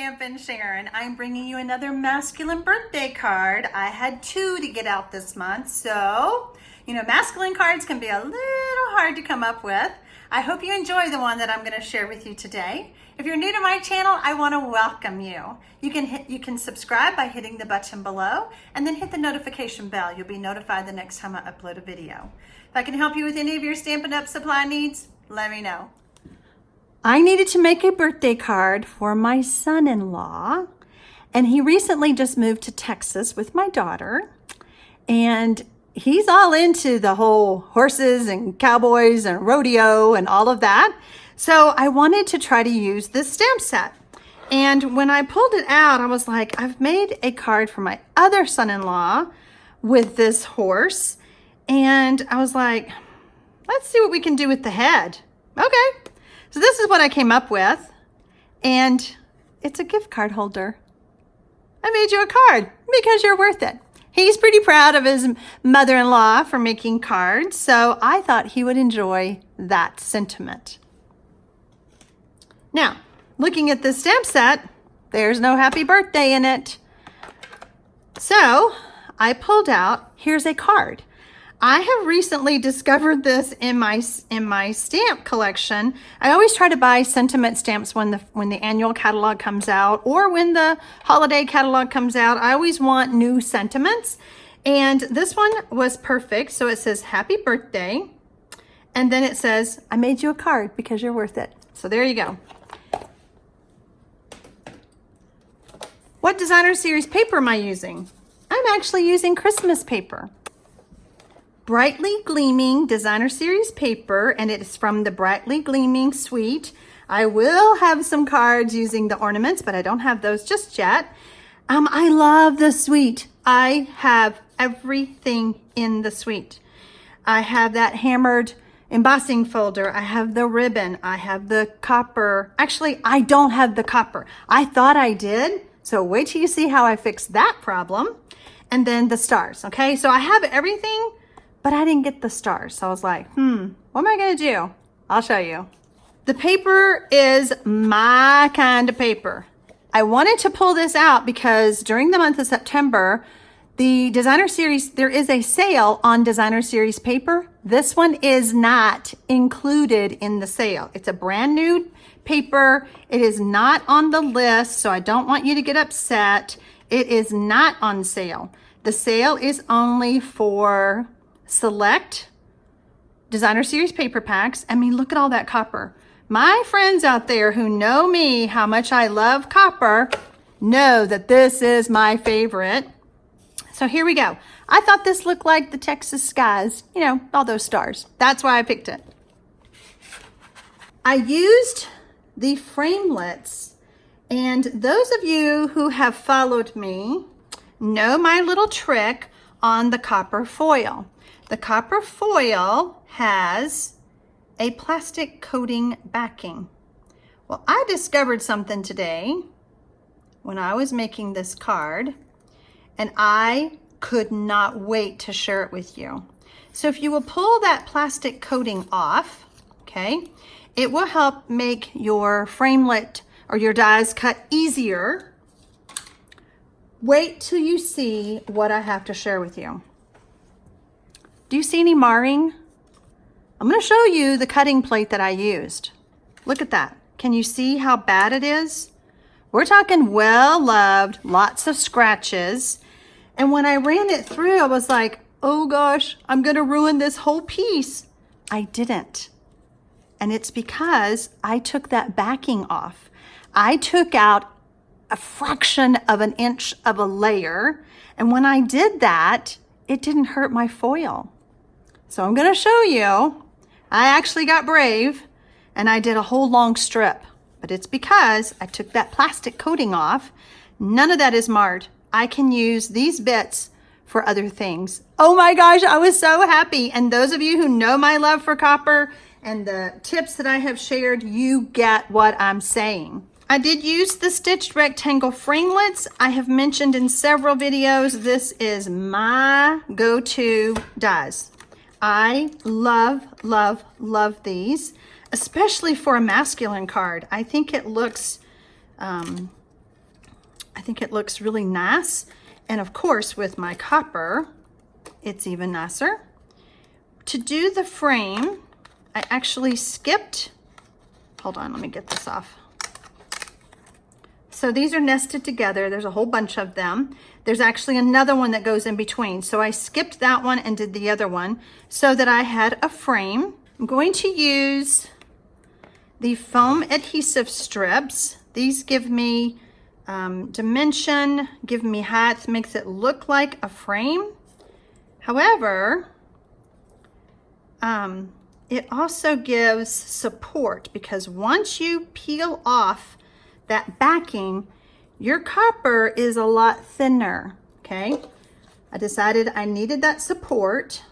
Stampin' Sharon. I'm bringing you another masculine birthday card. I had 2 to get out this month, so, masculine cards can be a little hard to come up with. I hope you enjoy the one that I'm going to share with you today. If you're new to my channel, I want to welcome you. You can subscribe by hitting the button below and then hit the notification bell. You'll be notified the next time I upload a video. If I can help you with any of your Stampin' Up supply needs, let me know. I needed to make a birthday card for my son-in-law, and he recently just moved to Texas with my daughter, and he's all into the whole horses and cowboys and rodeo and all of that. So I wanted to try to use this stamp set. And when I pulled it out, I was like, I've made a card for my other son-in-law with this horse. And I was like, let's see what we can do with the head. Okay. So this is what I came up with, and it's a gift card holder. I made you a card because you're worth it. He's pretty proud of his mother-in-law for making cards, so I thought he would enjoy that sentiment. Now, looking at this stamp set, there's no happy birthday in it. So I pulled out, here's a card. I have recently discovered this in my stamp collection. I always try to buy sentiment stamps when the annual catalog comes out or when the holiday catalog comes out. I always want new sentiments, and this one was perfect. So it says happy birthday, and then it says I made you a card because you're worth it. So there you go. What designer series paper am I using? I'm actually using Christmas paper. Brightly Gleaming Designer Series paper, and it is from the Brightly Gleaming suite. I will have some cards using the ornaments, but I don't have those just yet. I love the suite. I have everything in the suite. I have that hammered embossing folder. I have the ribbon. I have the copper. Actually, I don't have the copper. I thought I did, so wait till you see how I fix that problem. And then the stars, okay? So I have everything, but I didn't get the stars. So I was like, what am I gonna do? I'll show you. The paper is my kind of paper. I wanted to pull this out because during the month of September, the designer series, there is a sale on designer series paper. This one is not included in the sale. It's a brand new paper. It is not on the list, so I don't want you to get upset. It is not on sale. The sale is only for select designer series paper packs. I mean, look at all that copper. My friends out there who know me, how much I love copper, know that this is my favorite. So here we go. I thought this looked like the Texas skies, all those stars. That's why I picked it. I used the Framelits, and those of you who have followed me know my little trick on the copper foil. The copper foil has a plastic coating backing. Well, I discovered something today when I was making this card, and I could not wait to share it with you. So if you will pull that plastic coating off, okay, it will help make your framelit or your dies cut easier. Wait till you see what I have to share with you. Do you see any marring? I'm going to show you the cutting plate that I used. Look at that. Can you see how bad it is? We're talking well-loved, lots of scratches. And when I ran it through, I was like, oh gosh, I'm going to ruin this whole piece. I didn't. And it's because I took that backing off. I took out a fraction of an inch of a layer. And when I did that, it didn't hurt my foil. So I'm going to show you. I actually got brave and I did a whole long strip, but it's because I took that plastic coating off. None of that is marred. I can use these bits for other things. Oh my gosh, I was so happy. And those of you who know my love for copper and the tips that I have shared, you get what I'm saying. I did use the stitched rectangle framelits. I have mentioned in several videos, this is my go-to dies. I love, love, love these, especially for a masculine card. I think it looks I think it looks really nice. And of course, with my copper, it's even nicer. To do the frame, I actually skipped, hold on, let me get this off. So these are nested together. There's a whole bunch of them. There's actually another one that goes in between. So I skipped that one and did the other one so that I had a frame. I'm going to use the foam adhesive strips. These give me dimension, give me height, makes it look like a frame. However, it also gives support because once you peel off that backing, your copper is a lot thinner, okay? I decided I needed that support.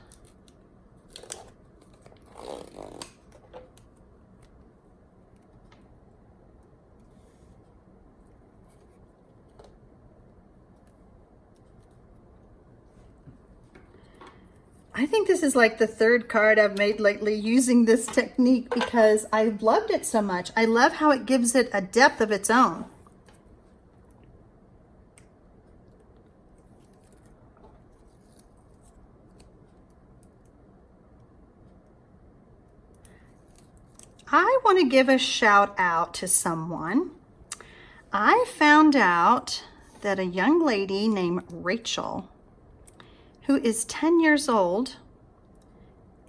I think this is like the third card I've made lately using this technique because I've loved it so much. I love how it gives it a depth of its own. I want to give a shout out to someone. I found out that a young lady named Rachel, who is 10 years old,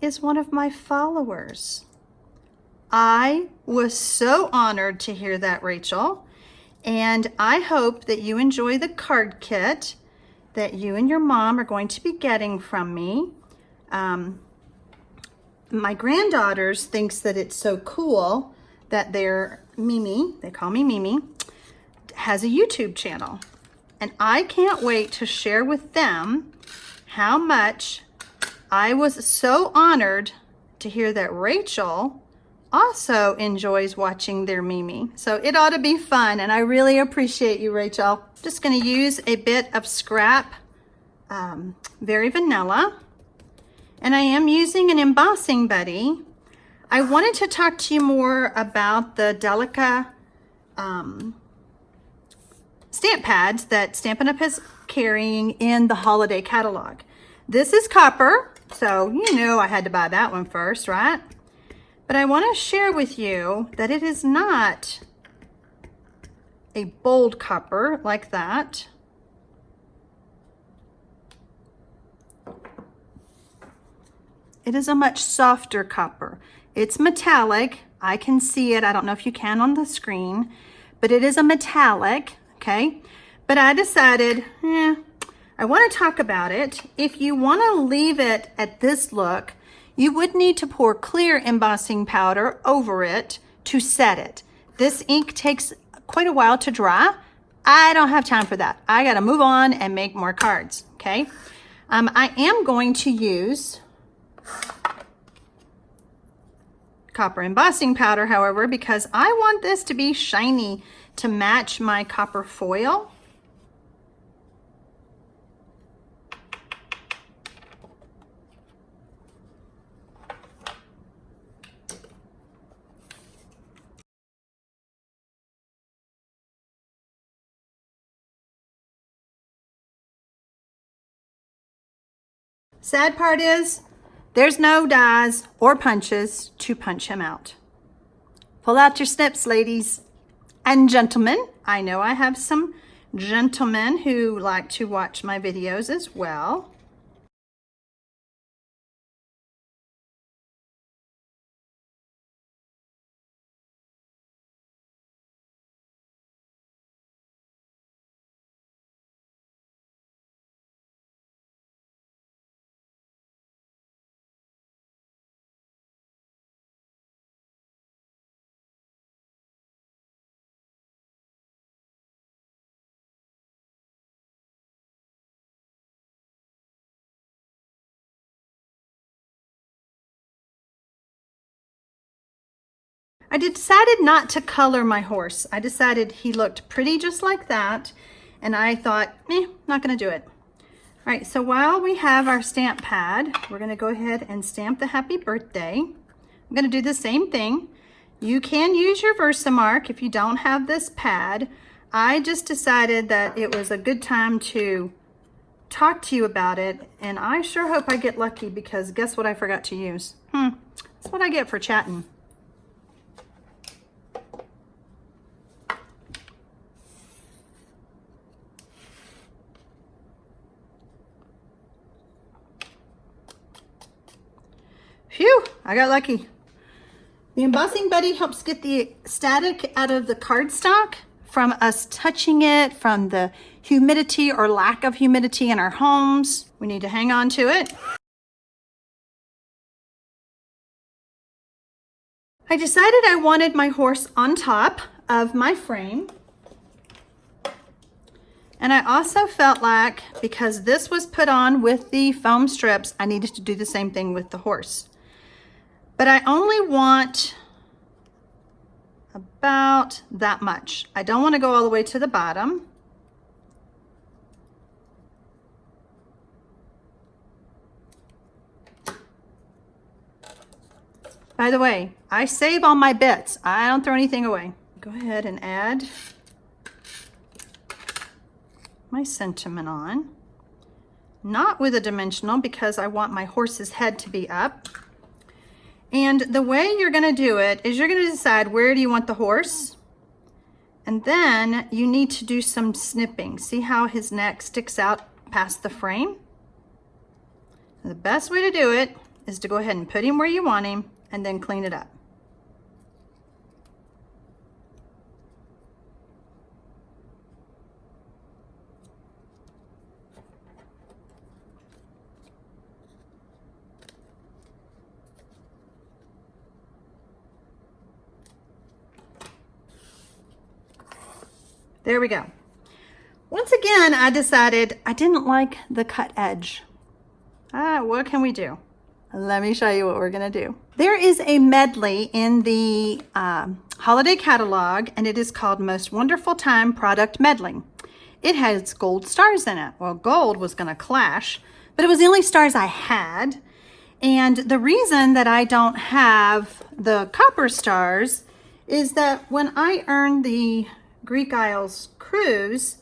is one of my followers. I was so honored to hear that, Rachel, and I hope that you enjoy the card kit that you and your mom are going to be getting from me. My granddaughters thinks that it's so cool that their Mimi, they call me Mimi, has a YouTube channel. And I can't wait to share with them how much I was so honored to hear that Rachel also enjoys watching their Mimi. So it ought to be fun, and I really appreciate you, Rachel. Just gonna use a bit of scrap, Very Vanilla, and I am using an embossing buddy. I wanted to talk to you more about the Delicata stamp pads that Stampin' Up is carrying in the holiday catalog. This is copper, so you know I had to buy that one first, right? But I want to share with you that it is not a bold copper like that. It is a much softer copper. It's metallic. I can see it. I don't know if you can on the screen, but it is a metallic, okay? But I decided, I want to talk about it. If you want to leave it at this look, you would need to pour clear embossing powder over it to set it. This ink takes quite a while to dry. I don't have time for that. I got to move on and make more cards, okay? I am going to use copper embossing powder, however, because I want this to be shiny to match my copper foil. Sad part is, there's no dies or punches to punch him out. Pull out your snips, ladies and gentlemen. I know I have some gentlemen who like to watch my videos as well. I decided not to color my horse. I decided he looked pretty just like that, and I thought, not gonna do it. All right, so while we have our stamp pad, we're gonna go ahead and stamp the happy birthday. I'm gonna do the same thing. You can use your Versamark if you don't have this pad. I just decided that it was a good time to talk to you about it, and I sure hope I get lucky, because guess what I forgot to use? That's what I get for chatting. Phew, I got lucky. The embossing buddy helps get the static out of the cardstock from us touching it, from the humidity or lack of humidity in our homes. We need to hang on to it. I decided I wanted my horse on top of my frame. And I also felt like, because this was put on with the foam strips, I needed to do the same thing with the horse. But I only want about that much. I don't want to go all the way to the bottom. By the way, I save all my bits. I don't throw anything away. Go ahead and add my sentiment on. Not with a dimensional, because I want my horse's head to be up. And the way you're going to do it is you're going to decide, where do you want the horse? And then you need to do some snipping. See how his neck sticks out past the frame? The best way to do it is to go ahead and put him where you want him and then clean it up. There we go. Once again, I decided I didn't like the cut edge. What can we do? Let me show you what we're gonna do. There is a medley in the holiday catalog, and it is called Most Wonderful Time Product Medley. It has gold stars in it. Well, gold was gonna clash, but it was the only stars I had. And the reason that I don't have the copper stars is that when I earned the Greek Isles cruise,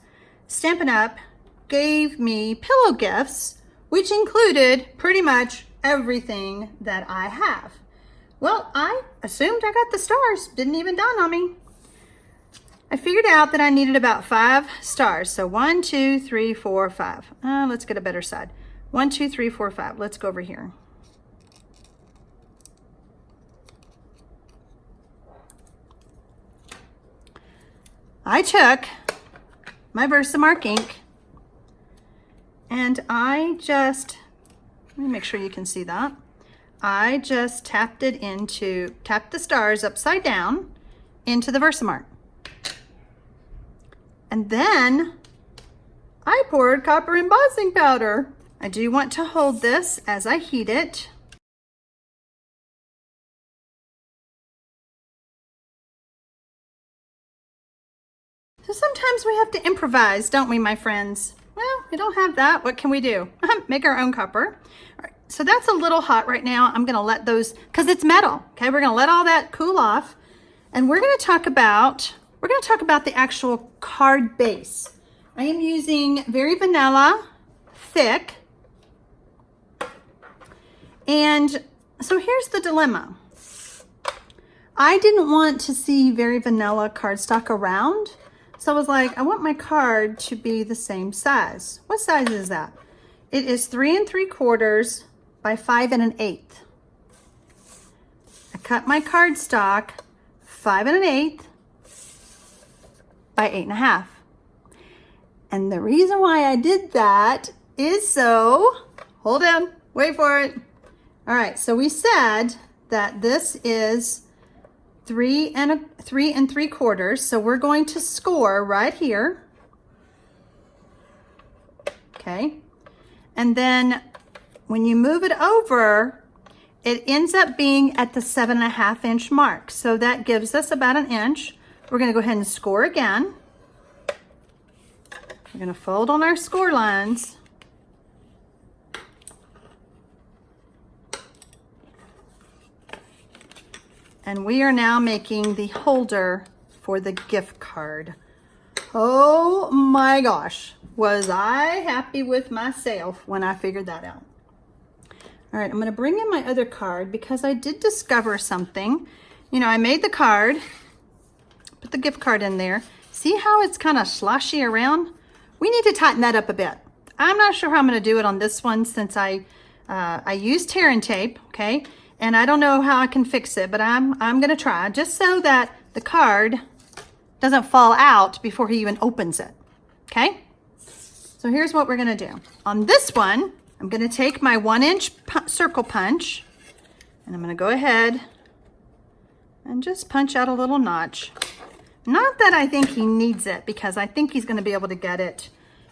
Stampin Up gave me pillow gifts, which included pretty much everything that I have. Well, I assumed I got the stars. Didn't even dawn on me. I figured out that I needed about 5 stars. So 1, 2, 3, 4, 5. Let's get a better side. 1, 2, 3, 4, 5. Let's go over here. I took my Versamark ink and I just, let me make sure you can see that. I just tapped the stars upside down into the Versamark. And then I poured copper embossing powder. I do want to hold this as I heat it. So sometimes we have to improvise, don't we, my friends? Well, we don't have that. What can we do? Make our own copper. All right, so that's a little hot right now. I'm gonna let those, because it's metal, okay? We're gonna let all that cool off. And we're gonna talk about the actual card base. I am using Very Vanilla Thick. And so here's the dilemma. I didn't want to see Very Vanilla cardstock around. So I was like, I want my card to be the same size. What size is that? It is 3 3/4 by 5 1/8. I cut my cardstock 5 1/8 by 8 1/2. And the reason why I did that is so, hold on, wait for it. All right, so we said that this is 3 3/4, so we're going to score right here. Okay, and then when you move it over, it ends up being at the 7 1/2 inch mark. So that gives us about 1 inch. We're gonna go ahead and score again. We're gonna fold on our score lines. And we are now making the holder for the gift card. Oh my gosh, was I happy with myself when I figured that out. All right, I'm gonna bring in my other card because I did discover something. You know, I made the card, put the gift card in there. See how it's kind of sloshy around? We need to tighten that up a bit. I'm not sure how I'm gonna do it on this one since I used tear and tape, okay? And I don't know how I can fix it, but I'm gonna try just so that the card doesn't fall out before he even opens it, okay? So here's what we're gonna do. On this one, I'm gonna take my 1-inch circle punch and I'm gonna go ahead and just punch out a little notch. Not that I think he needs it, because I think he's gonna be able to get it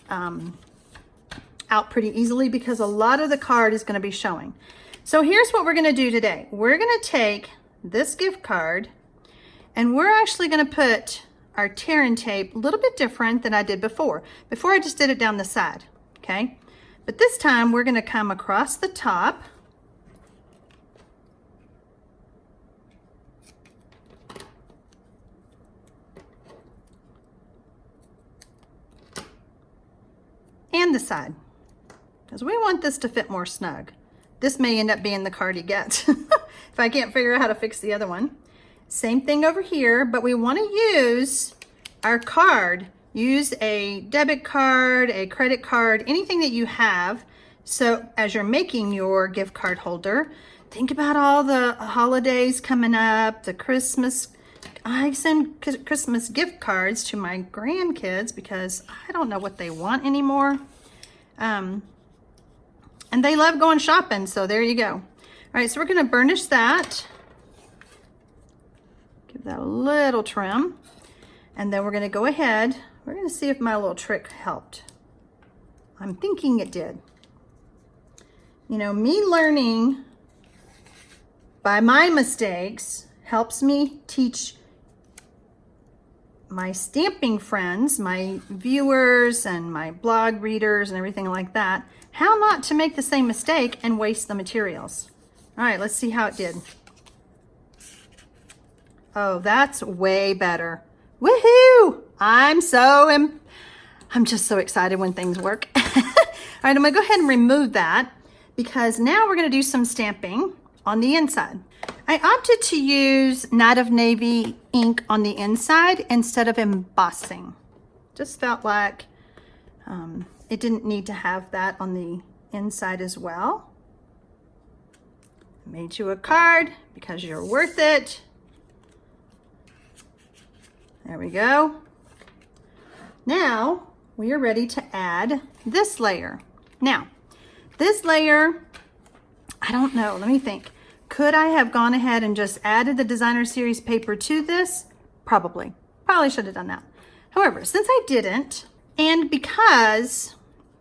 out pretty easily because a lot of the card is gonna be showing. So here's what we're gonna do today. We're gonna take this gift card and we're actually gonna put our tear and tape a little bit different than I did before. Before I just did it down the side, okay? But this time we're gonna come across the top and the side, because we want this to fit more snug. This may end up being the card he gets if I can't figure out how to fix the other one. Same thing over here, but we want to use our card. Use a debit card, a credit card, anything that you have. So as you're making your gift card holder, think about all the holidays coming up, the Christmas. I send Christmas gift cards to my grandkids because I don't know what they want anymore. And they love going shopping, so there you go. All right, so we're gonna burnish that. Give that a little trim. And then we're gonna go ahead, we're gonna see if my little trick helped. I'm thinking it did. You know, me learning by my mistakes helps me teach my stamping friends, my viewers and my blog readers and everything like that, how not to make the same mistake and waste the materials. All right, let's see how it did. Oh, that's way better. Woohoo! I'm just so excited when things work. All right, I'm gonna go ahead and remove that because now we're gonna do some stamping on the inside. I opted to use Night of Navy ink on the inside instead of embossing. Just felt like it didn't need to have that on the inside as well. Made you a card because you're worth it. There we go. Now we are ready to add this layer. Now, this layer, I don't know, let me think. Could I have gone ahead and just added the designer series paper to this? Probably should have done that. However, since I didn't, and because,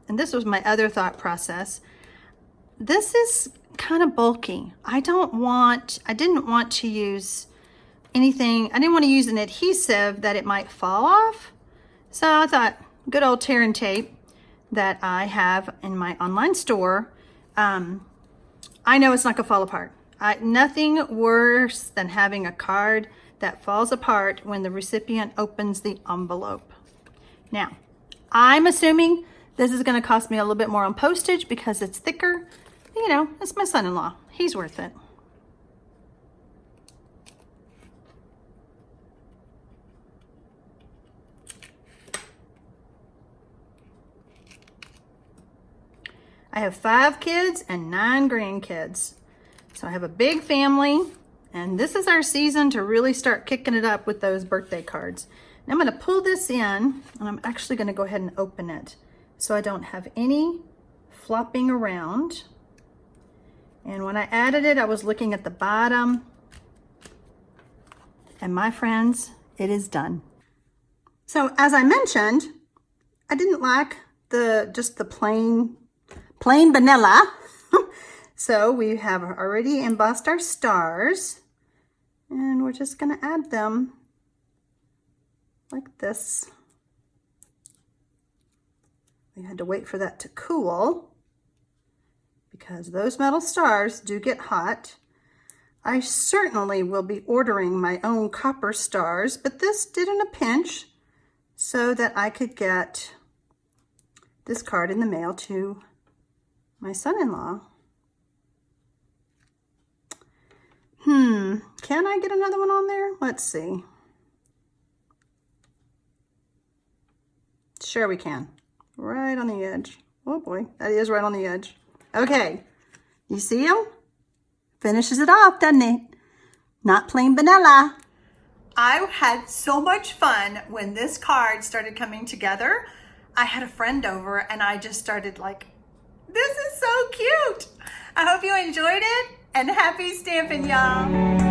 and this was my other thought process, this is kind of bulky. I didn't want to use anything, I didn't want to use an adhesive that it might fall off. So I thought, good old tear and tape that I have in my online store. I know it's not gonna fall apart. Nothing worse than having a card that falls apart when the recipient opens the envelope. Now, I'm assuming this is gonna cost me a little bit more on postage because it's thicker. You know, it's my son-in-law. He's worth it. I have 5 kids and 9 grandkids. So I have a big family, and this is our season to really start kicking it up with those birthday cards. Now I'm gonna pull this in, and I'm actually gonna go ahead and open it so I don't have any flopping around. And when I added it, I was looking at the bottom, and my friends, it is done. So as I mentioned, I didn't like just the plain vanilla. So we have already embossed our stars, and we're just gonna add them like this. We had to wait for that to cool because those metal stars do get hot. I certainly will be ordering my own copper stars, but this did in a pinch. so that I could get this card in the mail to my son-in-law. Can I get another one on there? Let's see. Sure we can. Right on the edge. Oh boy, that is right on the edge. Okay, you see him? Finishes it off, doesn't it? Not plain vanilla. I had so much fun when this card started coming together. I had a friend over and I just started like, this is so cute. I hope you enjoyed it and happy stamping, y'all.